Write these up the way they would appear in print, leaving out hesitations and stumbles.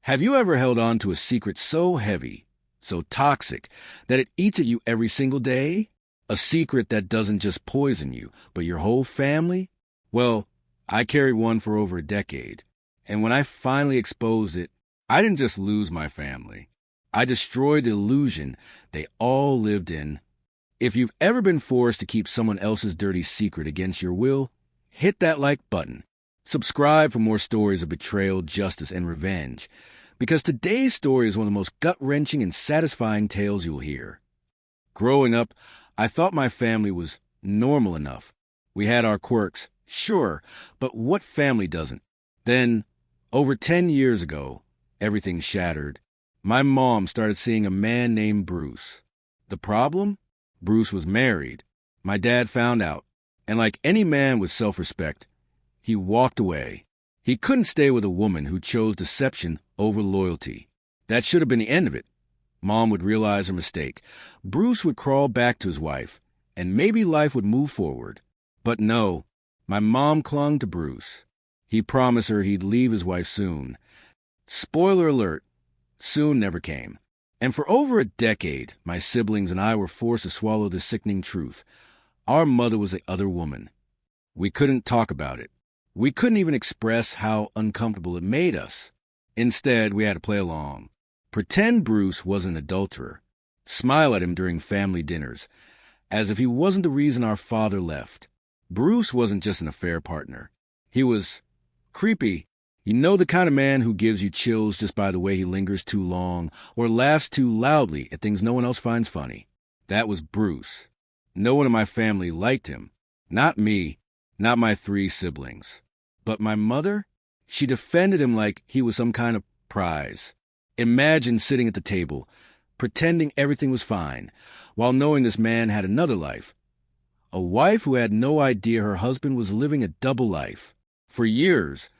Have you ever held on to a secret so heavy, so toxic, that it eats at you every single day? A secret that doesn't just poison you, but your whole family? Well, I carried one for over a decade, and when I finally exposed it, I didn't just lose my family. I destroyed the illusion they all lived in. If you've ever been forced to keep someone else's dirty secret against your will, hit that like button. Subscribe for more stories of betrayal, justice, and revenge, because today's story is one of the most gut-wrenching and satisfying tales you'll hear. Growing up, I thought my family was normal enough. We had our quirks, sure, but what family doesn't? Then, over 10 years ago, everything shattered. My mom started seeing a man named Bruce. The problem? Bruce was married. My dad found out, and like any man with self-respect, he walked away. He couldn't stay with a woman who chose deception over loyalty. That should have been the end of it. Mom would realize her mistake. Bruce would crawl back to his wife, and maybe life would move forward. But no, my mom clung to Bruce. He promised her he'd leave his wife soon. Spoiler alert, soon never came. And for over a decade, my siblings and I were forced to swallow the sickening truth. Our mother was the other woman. We couldn't talk about it. We couldn't even express how uncomfortable it made us. Instead, we had to play along. Pretend Bruce was an adulterer. Smile at him during family dinners, as if he wasn't the reason our father left. Bruce wasn't just an affair partner. He was creepy. You know, the kind of man who gives you chills just by the way he lingers too long or laughs too loudly at things no one else finds funny. That was Bruce. No one in my family liked him. Not me, not my 3 siblings. But my mother? She defended him like he was some kind of prize. Imagine sitting at the table, pretending everything was fine, while knowing this man had another life. A wife who had no idea her husband was living a double life. For years,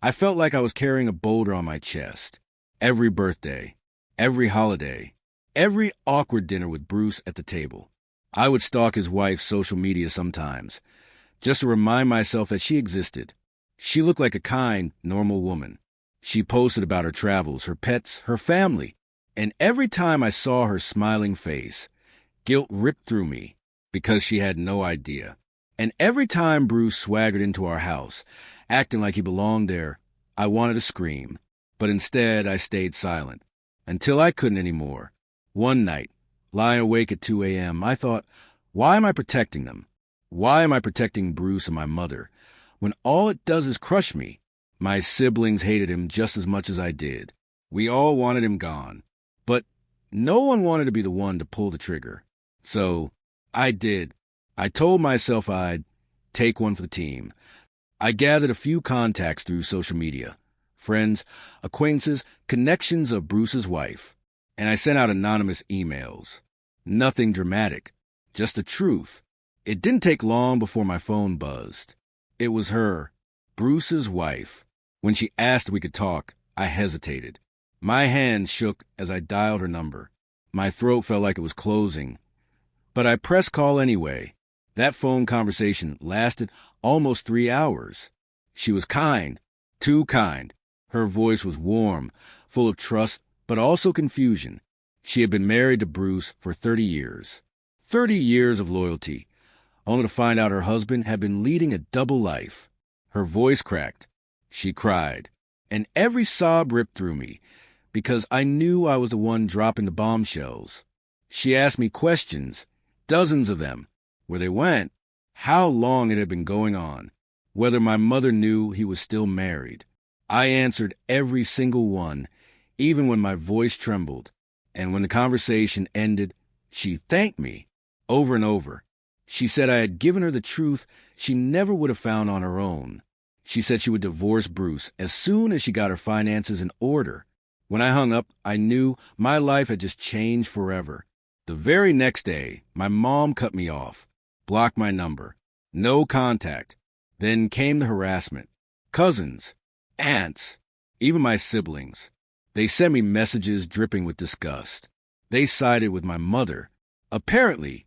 I felt like I was carrying a boulder on my chest. Every birthday, every holiday, every awkward dinner with Bruce at the table. I would stalk his wife's social media sometimes, just to remind myself that she existed. She looked like a kind, normal woman. She posted about her travels, her pets, her family. And every time I saw her smiling face, guilt ripped through me because she had no idea. And every time Bruce swaggered into our house, acting like he belonged there, I wanted to scream. But instead, I stayed silent until I couldn't anymore. One night, lying awake at 2 a.m., I thought, why am I protecting them? Why am I protecting Bruce and my mother when all it does is crush me? My siblings hated him just as much as I did. We all wanted him gone. But no one wanted to be the one to pull the trigger. So I did. I told myself I'd take one for the team. I gathered a few contacts through social media, friends, acquaintances, connections of Bruce's wife, and I sent out anonymous emails. Nothing dramatic, just the truth. It didn't take long before my phone buzzed. It was her, Bruce's wife. When she asked if we could talk, I hesitated. My hands shook as I dialed her number. My throat felt like it was closing. But I pressed call anyway. That phone conversation lasted almost 3 hours. She was kind, too kind. Her voice was warm, full of trust, but also confusion. She had been married to Bruce for 30 years. 30 years of loyalty, only to find out her husband had been leading a double life. Her voice cracked. She cried, and every sob ripped through me, because I knew I was the one dropping the bombshells. She asked me questions, dozens of them, where they went, how long it had been going on, whether my mother knew he was still married. I answered every single one, even when my voice trembled, and when the conversation ended, she thanked me over and over. She said I had given her the truth she never would have found on her own. She said she would divorce Bruce as soon as she got her finances in order. When I hung up, I knew my life had just changed forever. The very next day, my mom cut me off, blocked my number, no contact. Then came the harassment. Cousins, aunts, even my siblings. They sent me messages dripping with disgust. They sided with my mother. Apparently,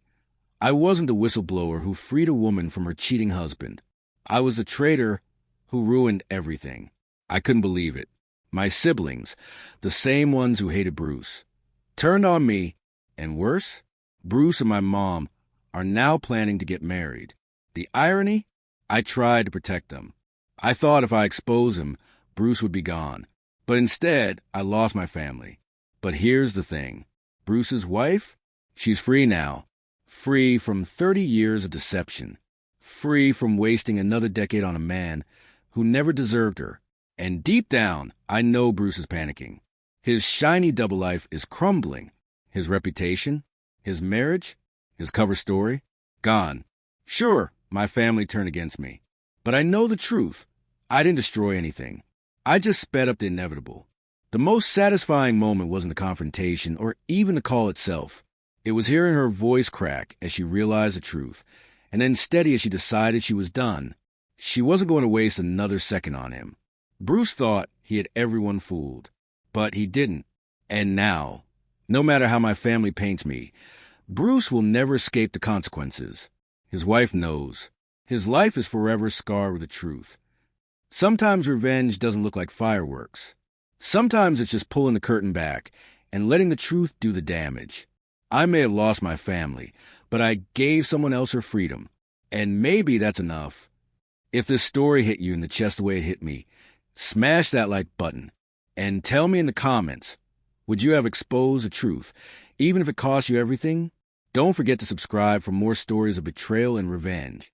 I wasn't the whistleblower who freed a woman from her cheating husband. I was a traitor who ruined everything. I couldn't believe it. My siblings, the same ones who hated Bruce, turned on me, and worse, Bruce and my mom are now planning to get married. The irony? I tried to protect them. I thought if I exposed him, Bruce would be gone. But instead, I lost my family. But here's the thing. Bruce's wife? She's free now. Free from 30 years of deception. Free from wasting another decade on a man who never deserved her. And deep down, I know Bruce is panicking. His shiny double life is crumbling. His reputation, his marriage, his cover story, gone. Sure, my family turned against me. But I know the truth. I didn't destroy anything. I just sped up the inevitable. The most satisfying moment wasn't the confrontation or even the call itself. It was hearing her voice crack as she realized the truth, and then steady as she decided she was done. She wasn't going to waste another second on him. Bruce thought he had everyone fooled, but he didn't. And now, no matter how my family paints me, Bruce will never escape the consequences. His wife knows. His life is forever scarred with the truth. Sometimes revenge doesn't look like fireworks. Sometimes it's just pulling the curtain back and letting the truth do the damage. I may have lost my family, but I gave someone else her freedom. And maybe that's enough. If this story hit you in the chest the way it hit me, smash that like button. And tell me in the comments, would you have exposed the truth, even if it cost you everything? Don't forget to subscribe for more stories of betrayal and revenge.